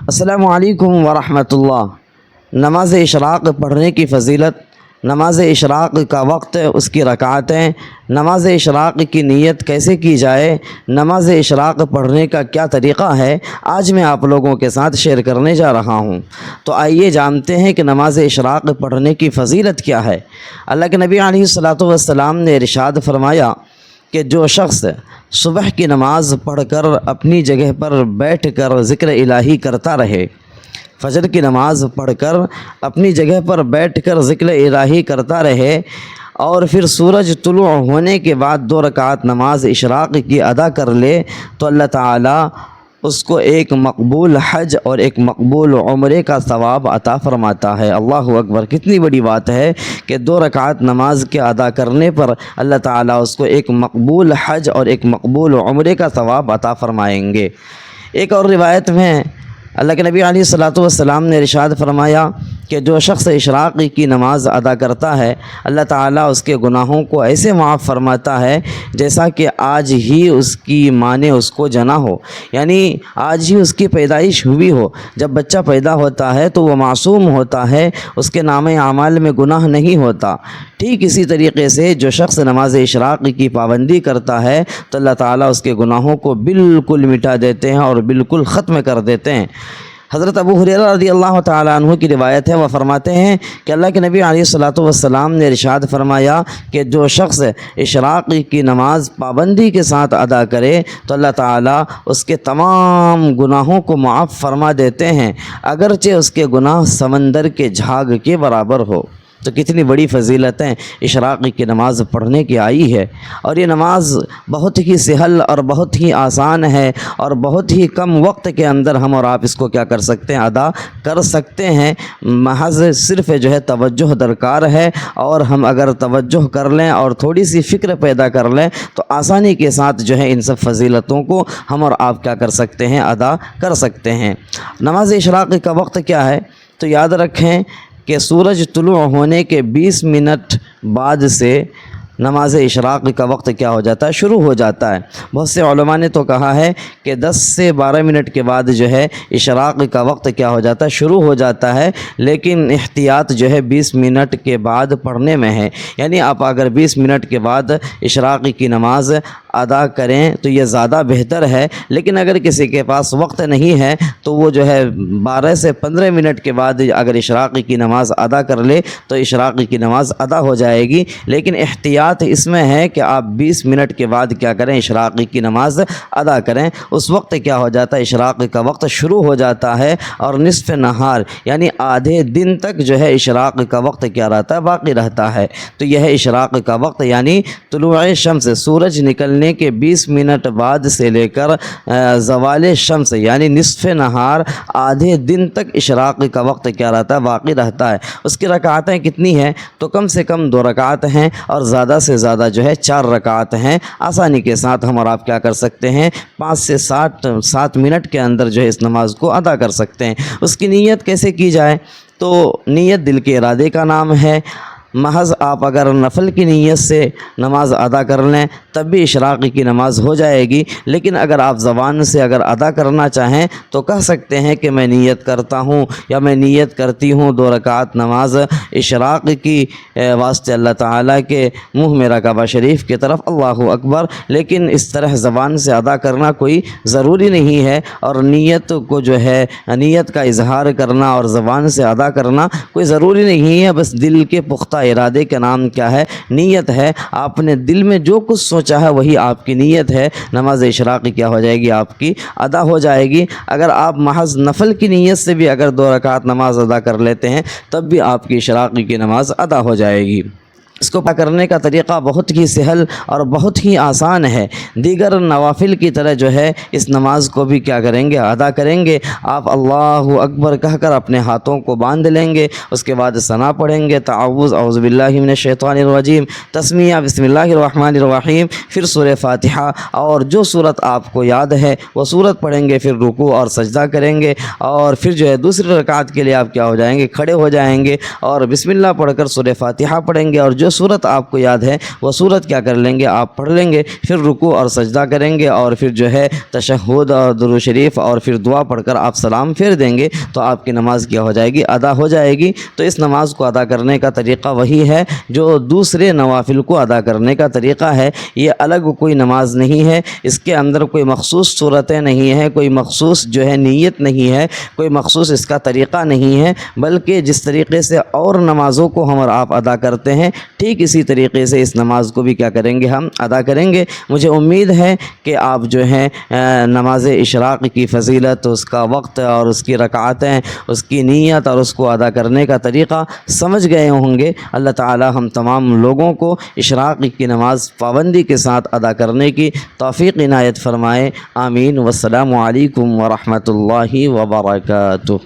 السلام علیکم ورحمۃ اللہ۔ نماز اشراق پڑھنے کی فضیلت، نماز اشراق کا وقت، اس کی رکعتیں، نماز اشراق کی نیت کیسے کی جائے، نماز اشراق پڑھنے کا کیا طریقہ ہے، آج میں آپ لوگوں کے ساتھ شیئر کرنے جا رہا ہوں۔ تو آئیے جانتے ہیں کہ نماز اشراق پڑھنے کی فضیلت کیا ہے۔ اللہ کے نبی علیہ الصلاۃ والسلام نے ارشاد فرمایا کہ جو شخص صبح کی نماز پڑھ کر اپنی جگہ پر بیٹھ کر ذکر الہی کرتا رہے، فجر کی نماز پڑھ کر اپنی جگہ پر بیٹھ کر ذکر الہی کرتا رہے اور پھر سورج طلوع ہونے کے بعد 2 رکعت نماز اشراق کی ادا کر لے تو اللہ تعالیٰ اس کو ایک مقبول حج اور ایک مقبول عمرے کا ثواب عطا فرماتا ہے۔ اللہ اکبر، کتنی بڑی بات ہے کہ 2 رکعت نماز کے ادا کرنے پر اللہ تعالیٰ اس کو ایک مقبول حج اور ایک مقبول عمرے کا ثواب عطا فرمائیں گے۔ ایک اور روایت میں اللہ کے نبی علیہ الصلاۃ والسلام نے ارشاد فرمایا کہ جو شخص اشراق کی نماز ادا کرتا ہے اللہ تعالیٰ اس کے گناہوں کو ایسے معاف فرماتا ہے جیسا کہ آج ہی اس کی ماں نے اس کو جنا ہو، یعنی آج ہی اس کی پیدائش ہوئی ہو۔ جب بچہ پیدا ہوتا ہے تو وہ معصوم ہوتا ہے، اس کے نام اعمال میں گناہ نہیں ہوتا۔ ٹھیک اسی طریقے سے جو شخص نماز اشراق کی پابندی کرتا ہے تو اللہ تعالیٰ اس کے گناہوں کو بالکل مٹا دیتے ہیں اور بالکل ختم کر دیتے ہیں۔ حضرت ابو ہریرہ رضی اللہ تعالیٰ عنہ کی روایت ہے، وہ فرماتے ہیں کہ اللہ کے نبی علیہ الصلاۃ والسلام نے ارشاد فرمایا کہ جو شخص اشراق کی نماز پابندی کے ساتھ ادا کرے تو اللہ تعالیٰ اس کے تمام گناہوں کو معاف فرما دیتے ہیں، اگرچہ اس کے گناہ سمندر کے جھاگ کے برابر ہو۔ تو کتنی بڑی فضیلتیں اشراق کی نماز پڑھنے کی آئی ہے، اور یہ نماز بہت ہی سہل اور بہت ہی آسان ہے، اور بہت ہی کم وقت کے اندر ہم اور آپ اس کو کیا کر سکتے ہیں، ادا کر سکتے ہیں۔ محض صرف توجہ درکار ہے، اور ہم اگر توجہ کر لیں اور تھوڑی سی فکر پیدا کر لیں تو آسانی کے ساتھ ان سب فضیلتوں کو ہم اور آپ کیا کر سکتے ہیں، ادا کر سکتے ہیں۔ نماز اشراق کا وقت کیا ہے؟ تو یاد رکھیں کہ سورج طلوع ہونے کے 20 منٹ بعد سے نماز اشراق کا وقت کیا ہو جاتا ہے، شروع ہو جاتا ہے۔ بہت سے علماء نے تو کہا ہے کہ 10 سے 12 منٹ کے بعد اشراق کا وقت کیا ہو جاتا ہے، شروع ہو جاتا ہے، لیکن احتیاط 20 منٹ کے بعد پڑھنے میں ہے، یعنی آپ اگر 20 منٹ کے بعد اشراق کی نماز ادا کریں تو یہ زیادہ بہتر ہے، لیکن اگر کسی کے پاس وقت نہیں ہے تو وہ 12 سے 15 منٹ کے بعد اگر اشراق کی نماز ادا کر لے تو اشراق کی نماز ادا ہو جائے گی، لیکن احتیاط اس میں ہے کہ آپ 20 منٹ کے بعد کیا کریں، اشراق کی نماز ادا کریں۔ اس وقت کیا ہو جاتا ہے، اشراق کا وقت شروع ہو جاتا ہے، اور نصف نہار یعنی آدھے دن تک اشراق کا وقت کیا رہتا ہے، باقی رہتا ہے۔ تو یہ ہے اشراق کا وقت، یعنی طلوع شمس، سورج نکلنے کے 20 منٹ بعد سے لے کر زوال شمس یعنی نصف نہار آدھے دن تک اشراق کا وقت کیا رہتا ہے، باقی رہتا ہے۔ اس کی رکعتیں کتنی ہیں؟ تو کم سے کم 2 رکعت ہیں، اور زیادہ سے زیادہ 4 رکعت ہیں۔ آسانی کے ساتھ ہم اور آپ کیا کر سکتے ہیں، 5 سے 7 منٹ کے اندر اس نماز کو ادا کر سکتے ہیں۔ اس کی نیت کیسے کی جائے؟ تو نیت دل کے ارادے کا نام ہے۔ محض آپ اگر نفل کی نیت سے نماز ادا کر لیں تب بھی اشراق کی نماز ہو جائے گی، لیکن اگر آپ زبان سے اگر ادا کرنا چاہیں تو کہہ سکتے ہیں کہ میں نیت کرتا ہوں یا میں نیت کرتی ہوں 2 رکعت نماز اشراق کی واسطے اللہ تعالیٰ کے منہ میرا کعبہ شریف کی طرف، اللہ اکبر۔ لیکن اس طرح زبان سے ادا کرنا کوئی ضروری نہیں ہے، اور نیت کو نیت کا اظہار کرنا اور زبان سے ادا کرنا کوئی ضروری نہیں ہے، بس دل کے پختہ ارادے کا نام کیا ہے، نیت ہے۔ آپ نے دل میں جو کچھ سوچا ہے وہی آپ کی نیت ہے، نماز اشراق کیا ہو جائے گی، آپ کی ادا ہو جائے گی۔ اگر آپ محض نفل کی نیت سے بھی اگر 2 رکعت نماز ادا کر لیتے ہیں تب بھی آپ کی اشراق کی نماز ادا ہو جائے گی۔ اس کو کرنے کا طریقہ بہت ہی سہل اور بہت ہی آسان ہے۔ دیگر نوافل کی طرح اس نماز کو بھی کیا کریں گے، ادا کریں گے۔ آپ اللہ اکبر کہہ کر اپنے ہاتھوں کو باندھ لیں گے، اس کے بعد ثنا پڑھیں گے، تعوذ اعوذ باللہ من الشیطان الرجیم، تسمیہ بسم اللہ الرحمن الرحیم، پھر سورہ فاتحہ، اور جو صورت آپ کو یاد ہے وہ صورت پڑھیں گے، پھر رکوع اور سجدہ کریں گے، اور پھر دوسری رکعت کے لیے آپ کیا ہو جائیں گے، کھڑے ہو جائیں گے، اور بسم اللہ پڑھ کر سورہ فاتحہ پڑھیں گے، اور جو جو صورت آپ کو یاد ہے وہ صورت کیا کر لیں گے آپ پڑھ لیں گے، پھر رکوع اور سجدہ کریں گے، اور پھر جو ہے تشہد اور درود شریف اور پھر دعا پڑھ کر آپ سلام پھیر دیں گے تو آپ کی نماز کیا ہو جائے گی، ادا ہو جائے گی۔ تو اس نماز کو ادا کرنے کا طریقہ وہی ہے جو دوسرے نوافل کو ادا کرنے کا طریقہ ہے، یہ الگ کوئی نماز نہیں ہے، اس کے اندر کوئی مخصوص صورتیں نہیں ہیں، کوئی مخصوص جو ہے نیت نہیں ہے، کوئی مخصوص اس کا طریقہ نہیں ہے، بلکہ جس طریقے سے اور نمازوں کو ہم اور آپ ادا کرتے ہیں ٹھیک اسی طریقے سے اس نماز کو بھی کیا کریں گے، ہم ادا کریں گے۔ مجھے امید ہے کہ آپ جو ہے نماز اشراق کی فضیلت، اس کا وقت اور اس کی رکعتیں، اس کی نیت اور اس کو ادا کرنے کا طریقہ سمجھ گئے ہوں گے۔ اللہ تعالی ہم تمام لوگوں کو اشراق کی نماز پابندی کے ساتھ ادا کرنے کی توفیق عنایت فرمائے، آمین۔ والسلام علیکم ورحمۃ اللہ وبرکاتہ۔